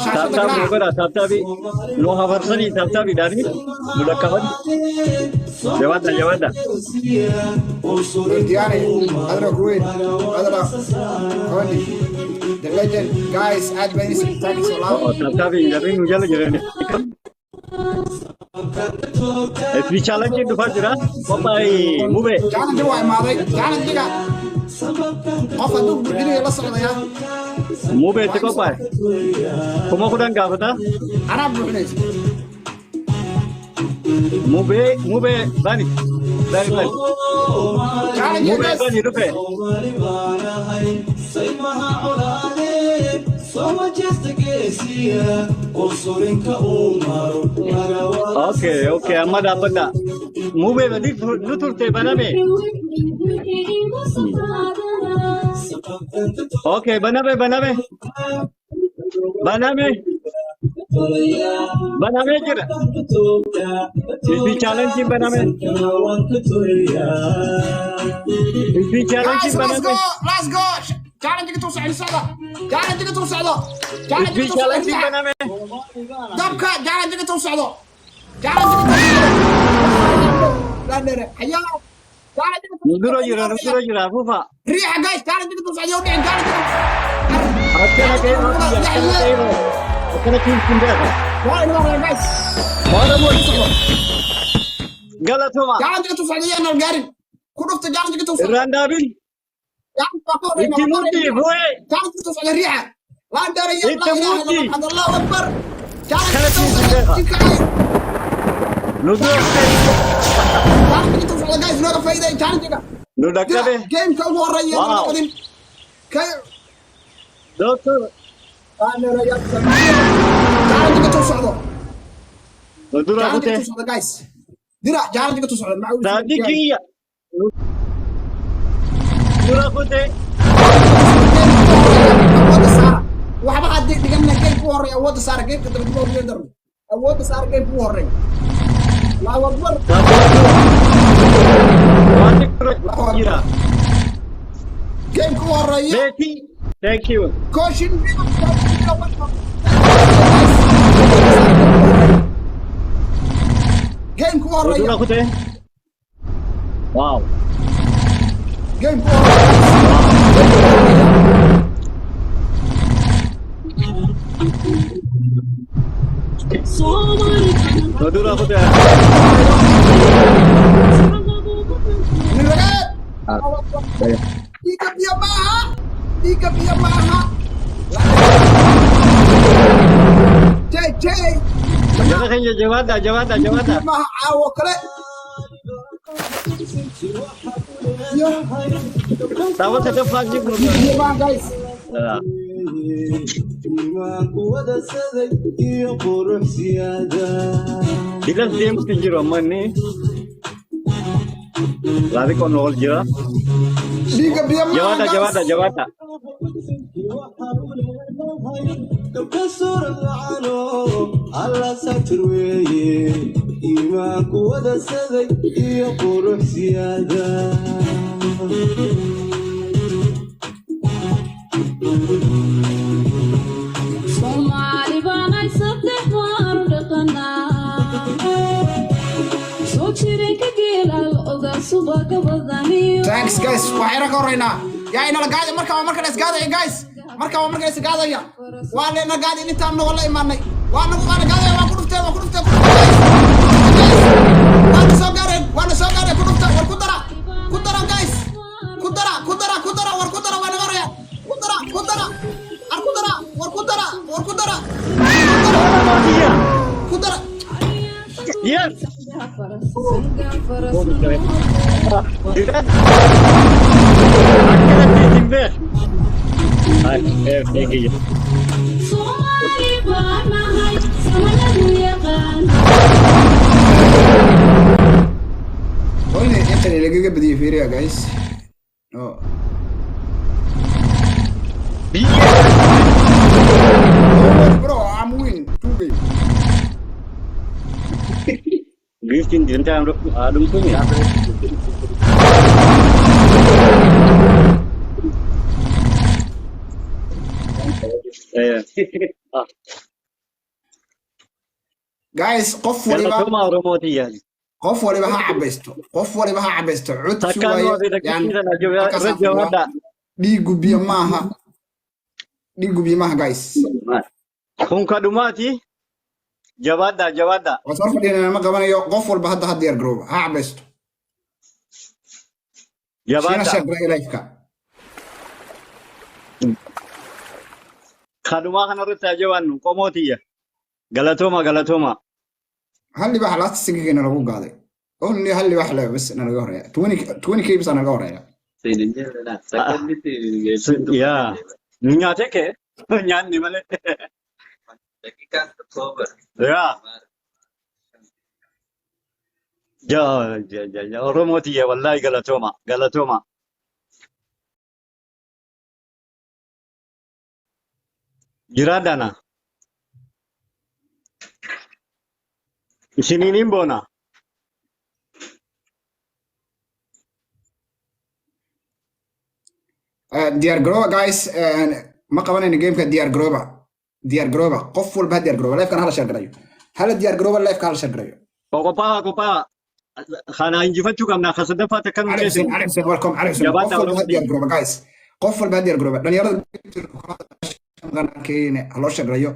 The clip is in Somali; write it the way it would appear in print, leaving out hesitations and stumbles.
shaashada Taaptaap garaac gogoodha taaptaapi nuu hafarsanii taaptaapiidhaani nu dhaqqabani. Jabaadha jabaadha. Diyaane adra kuweyn adra kawani the legend guys aad baan isku taagi soo laab Taaptaapi jarri nu jala jirani. Isbi challenge dhufaa jira. Qophaa'e mubee. challenge waa imaaday challenge-ga qof hadduu gudbinayo la socdaya Mubee itti qophaa'e. Kuma kudhan gaafata. anaa buuxinaysa Mubee bani. Bani bani. challenge Mubee guys bani dhufe. Okay amma dhaabbadha. Mubee bani nu turte baname. Okay baname. Baname jira. Isbi challenge baname. Isbi challenge guys let's baname. go challenge-ga tuu socdo socda challenge-ga tuu socdo Isbi challenge-ga tuu challenge socdo baname. dabka challenge-ga tuu socdo challenge-ga tuu socdo landere hayaa challenge-ga tuu Nuguro jira fufa. riixa guys challenge-ga tuu socdo dhicin challenge-ga Akkana keeno akkana kiisindeeta. waa inoo hore guys Maana mo galatoma. challenge-ga tuu socdo yaa nal gaarin ku dhufta challenge-ga tuu socdo Irraan daabin. Itti murti bu'ee. challenge-ga tuu socdo riixa landere ya Itti murti. Allahu akbar Kana challenge-ga tuu kiisindeeta. socdo Nuguro challenge-ga tuu socdo guys nooga faa'iiday challenge-ga nu dhaqqabe. game-ka ugu horeeya Wow. noqdin kay Doctor challenge-ga tuu socdo Nudura challenge-ga kute. tuu socdo guys dira challenge-ga tuu socdo macuu Sadiqiya. Nudura kute. awoodda saara waxba haddii dhigana game ku horeeya awoodda saara game-ka daba dib ugu darno awoodda saara game ku horeeya allahu akbar Jira. game ku horeeya Betty. Thank you. caution game ku horeeya Nudura kute. Wow. game ku horeeya Nudura kute. nilagad Ah. Ika pia maha Jay Jangan kaya jawada. maha caawo kale yo Tawa tetap lagi bro. yo maha guys Ah. Dilas dia mesti jiro mana? Lari konol jira. Ika pia maha Jawada. Somali banay saddex waan dhaqanaa soo jiray ka geelal oga subaga badaniyo thanks guys waxayna ka horeynaa yaa inala gaada marka la isgaadaya guys marka la isgaadaya waa leena gaada intaan noo la imaanay waa gaadaya waa ku dhuftay waan soo gaareen ku dhuftay war ku dara guys ku dara war ku dara waa naga horeeya ku dara war ku dara Yes. Tidak. Akhirnya timber. Iya. Somali banay samalagu yaqaan Oyne inta lagaga badiyay fiiriya guys oh Iya. bro I'm win 2 game Giftin dinta adum tuh ya. Iya. جايز قف ولبا قالتهما روموتية قف ولبا ها عبستو قف ولبا ها عبستو عد تكانوا في يعني ذلك الجواد ديغو بيا ماها جايز كون كدماتي جوادا وصرف دينا ما قبنا يو قف ولبا هاد ديار جروب ها عبستو شينا جوادا شغل إليك خدما كان رتا جوان قوموتية قالتهما هل اللي بحلات السجين أنا بقول قاضي أوني هل اللي بحلا بس أنا جوري 20 كي بس أنا جوري يا نياتك نيان مالي يا جا روموتية والله قالتهما جرادانا سنين بونا ديار جروبا جايز ما قبنا إن جيم كديار جروبا قف ولبا ديار جروبا لايف كان هلا شغل هلا ديار جروبا لايف كان هلا شغل قوبا خانا انجفتو كمنا خسدفا تكن عارف سين ويلكم عارف سين قف ولبا ديار جروبا جايز قف ولبا ديار جروبا لأن يرد كين هلا شغل